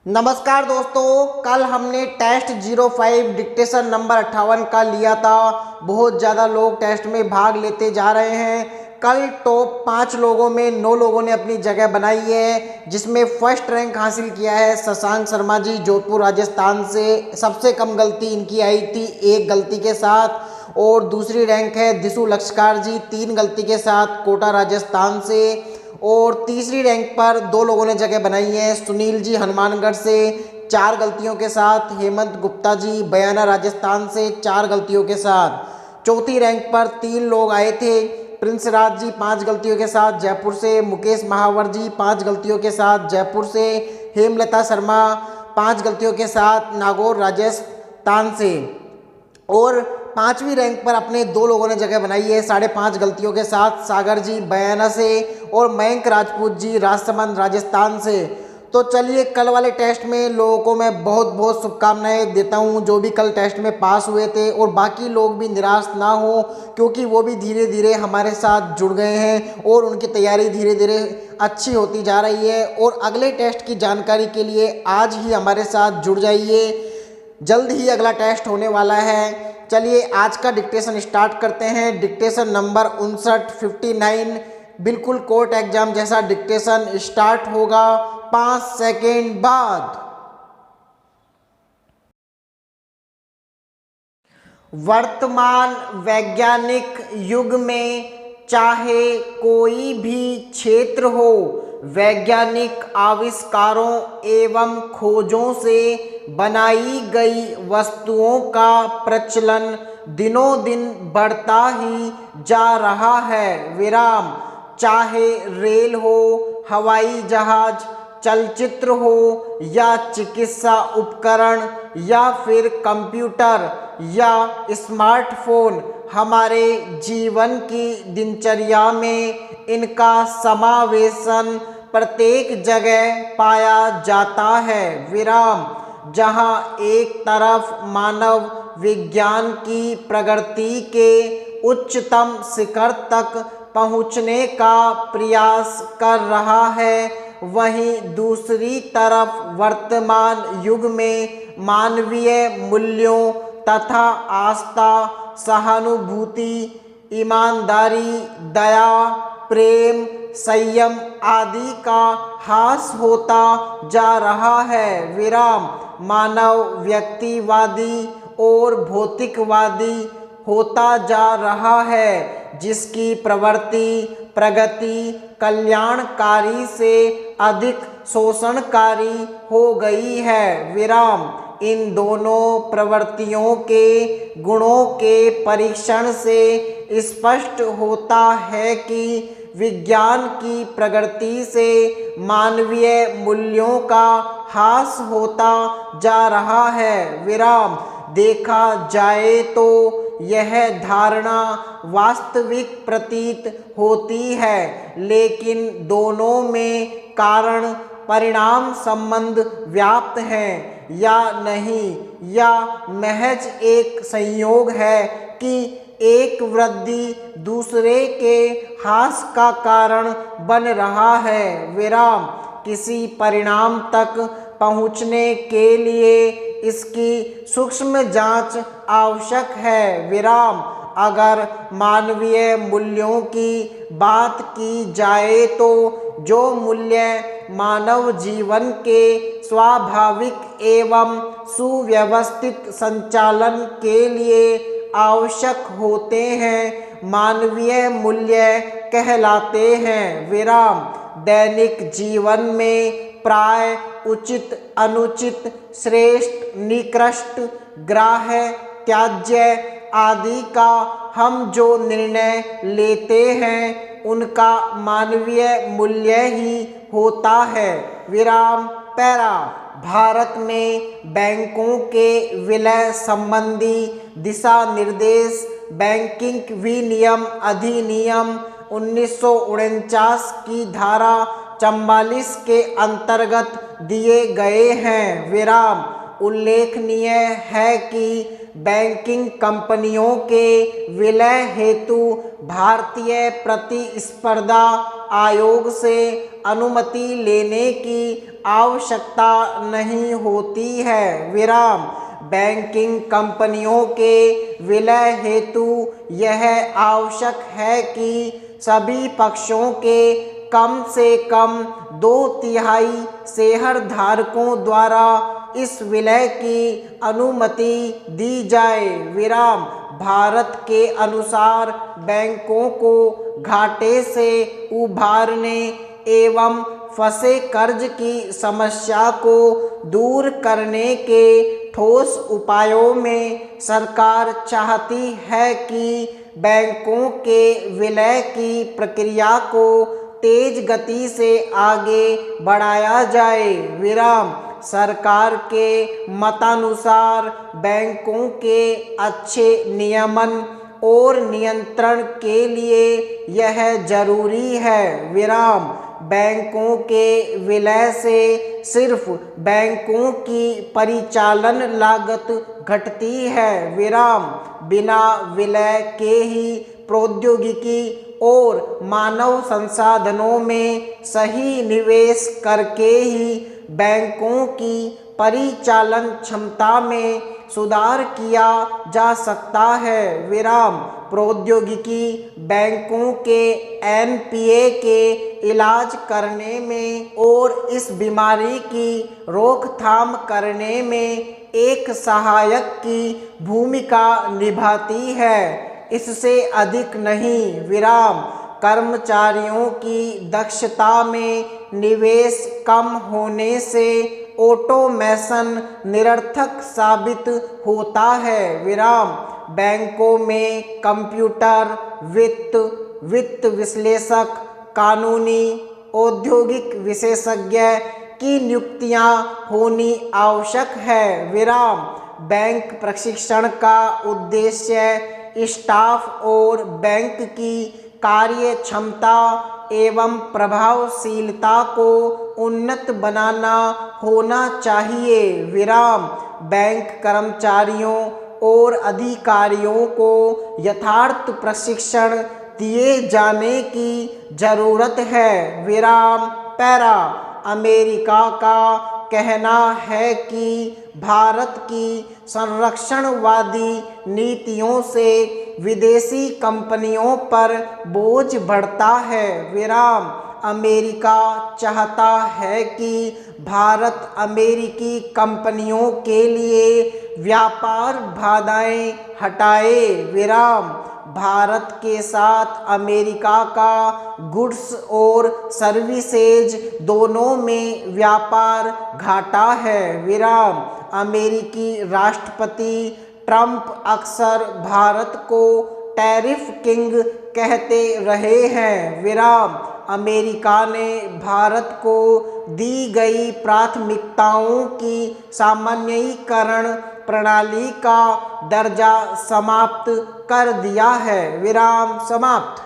नमस्कार दोस्तों, कल हमने टेस्ट 05 डिक्टेशन नंबर 58 का लिया था। बहुत ज़्यादा लोग टेस्ट में भाग लेते जा रहे हैं। कल टॉप 5 लोगों में 9 लोगों ने अपनी जगह बनाई है, जिसमें फर्स्ट रैंक हासिल किया है शशांक शर्मा जी, जोधपुर राजस्थान से। सबसे कम गलती इनकी आई थी, 1 गलती के साथ। और दूसरी रैंक है दिशु लक्ष्कार जी, 3 गलती के साथ, कोटा राजस्थान से। और तीसरी रैंक पर 2 लोगों ने जगह बनाई है, सुनील जी हनुमानगढ़ से 4 गलतियों के साथ, हेमंत गुप्ता जी बयाना राजस्थान से 4 गलतियों के साथ। चौथी रैंक पर 3 लोग आए थे, प्रिंस राज जी 5 गलतियों के साथ जयपुर से, मुकेश महावर जी 5 गलतियों के साथ जयपुर से, हेमलता शर्मा 5 गलतियों के साथ नागौर राजस्थान से। और 5वीं रैंक पर अपने 2 लोगों ने जगह बनाई है 5.5 गलतियों के साथ, सागर जी बयाना से और मयंक राजपूत जी राजसमंद राजस्थान से। तो चलिए, कल वाले टेस्ट में लोगों को मैं बहुत बहुत शुभकामनाएं देता हूं, जो भी कल टेस्ट में पास हुए थे। और बाकी लोग भी निराश ना हो, क्योंकि वो भी धीरे धीरे हमारे साथ जुड़ गए हैं और उनकी तैयारी धीरे धीरे अच्छी होती जा रही है। और अगले टेस्ट की जानकारी के लिए आज ही हमारे साथ जुड़ जाइए, जल्द ही अगला टेस्ट होने वाला है। चलिए, आज का डिक्टेशन स्टार्ट करते हैं। डिक्टेशन नंबर 59 बिल्कुल कोर्ट एग्जाम जैसा डिक्टेशन स्टार्ट होगा 5 सेकेंड बाद। वर्तमान वैज्ञानिक युग में चाहे कोई भी क्षेत्र हो, वैज्ञानिक आविष्कारों एवं खोजों से बनाई गई वस्तुओं का प्रचलन दिनों दिन बढ़ता ही जा रहा है। विराम। चाहे रेल हो, हवाई जहाज, चलचित्र हो या चिकित्सा उपकरण या फिर कंप्यूटर या स्मार्टफोन, हमारे जीवन की दिनचर्या में इनका समावेशन प्रत्येक जगह पाया जाता है। विराम। जहां एक तरफ मानव विज्ञान की प्रगति के उच्चतम शिखर तक पहुंचने का प्रयास कर रहा है, वहीं दूसरी तरफ वर्तमान युग में मानवीय मूल्यों तथा आस्था, सहानुभूति, ईमानदारी, दया, प्रेम, संयम आदि का ह्रास होता जा रहा है। विराम। मानव व्यक्तिवादी और भौतिकवादी होता जा रहा है, जिसकी प्रवृत्ति प्रगति कल्याणकारी से अधिक शोषणकारी हो गई है। विराम। इन दोनों प्रवृत्तियों के गुणों के परीक्षण से स्पष्ट होता है कि विज्ञान की प्रगति से मानवीय मूल्यों का ह्रास होता जा रहा है। विराम। देखा जाए तो यह धारणा वास्तविक प्रतीत होती है, लेकिन दोनों में कारण परिणाम संबंध व्याप्त है या नहीं, या महज एक संयोग है कि एक वृद्धि दूसरे के ह्रास का कारण बन रहा है। विराम। किसी परिणाम तक पहुँचने के लिए इसकी सूक्ष्म जांच आवश्यक है। विराम। अगर मानवीय मूल्यों की बात की जाए तो जो मूल्य मानव जीवन के स्वाभाविक एवं सुव्यवस्थित संचालन के लिए आवश्यक होते हैं, मानवीय मूल्य कहलाते हैं। विराम। दैनिक जीवन में प्राय उचित, अनुचित, श्रेष्ठ, निकृष्ट, ग्राह्य, त्याज्य आदि का हम जो निर्णय लेते हैं, उनका मानवीय मूल्य ही होता है। विराम। पैरा। भारत में बैंकों के विलय संबंधी दिशा निर्देश बैंकिंग विनियम अधिनियम 1949 की धारा 44 के अंतर्गत दिए गए हैं। विराम। उल्लेखनीय है कि बैंकिंग कंपनियों के विलय हेतु भारतीय प्रतिस्पर्धा आयोग से अनुमति लेने की आवश्यकता नहीं होती है। विराम। बैंकिंग कंपनियों के विलय हेतु यह आवश्यक है कि सभी पक्षों के कम से कम 2/3 शेयरधारकों द्वारा इस विलय की अनुमति दी जाए। विराम। भारत के अनुसार बैंकों को घाटे से उभारने एवं फंसे कर्ज की समस्या को दूर करने के ठोस उपायों में सरकार चाहती है कि बैंकों के विलय की प्रक्रिया को तेज गति से आगे बढ़ाया जाए। विराम। सरकार के मतानुसार बैंकों के अच्छे नियमन और नियंत्रण के लिए यह जरूरी है। विराम। बैंकों के विलय से सिर्फ बैंकों की परिचालन लागत घटती है। विराम। बिना विलय के ही प्रौद्योगिकी और मानव संसाधनों में सही निवेश करके ही बैंकों की परिचालन क्षमता में सुधार किया जा सकता है। विराम। प्रौद्योगिकी बैंकों के एनपीए के इलाज करने में और इस बीमारी की रोकथाम करने में एक सहायक की भूमिका निभाती है, इससे अधिक नहीं। विराम। कर्मचारियों की दक्षता में निवेश कम होने से ऑटोमेशन निरर्थक साबित होता है। विराम। बैंकों में कंप्यूटर, वित्त विश्लेषक, कानूनी, औद्योगिक विशेषज्ञ की नियुक्तियां होनी आवश्यक है। विराम। बैंक प्रशिक्षण का उद्देश्य स्टाफ और बैंक की कार्य क्षमता एवं प्रभावशीलता को उन्नत बनाना होना चाहिए। विराम। बैंक कर्मचारियों और अधिकारियों को यथार्थ प्रशिक्षण दिए जाने की जरूरत है। विराम। पैरा। अमेरिका का कहना है कि भारत की संरक्षणवादी नीतियों से विदेशी कंपनियों पर बोझ बढ़ता है। विराम। अमेरिका चाहता है कि भारत अमेरिकी कंपनियों के लिए व्यापार बाधाएं हटाए। विराम। भारत के साथ अमेरिका का गुड्स और सर्विसेज दोनों में व्यापार घाटा है। विराम। अमेरिकी राष्ट्रपति ट्रंप अक्सर भारत को टैरिफ किंग कहते रहे हैं। विराम। अमेरिका ने भारत को दी गई प्राथमिकताओं की सामान्यीकरण प्रणाली का दर्जा समाप्त कर दिया है। विराम। समाप्त।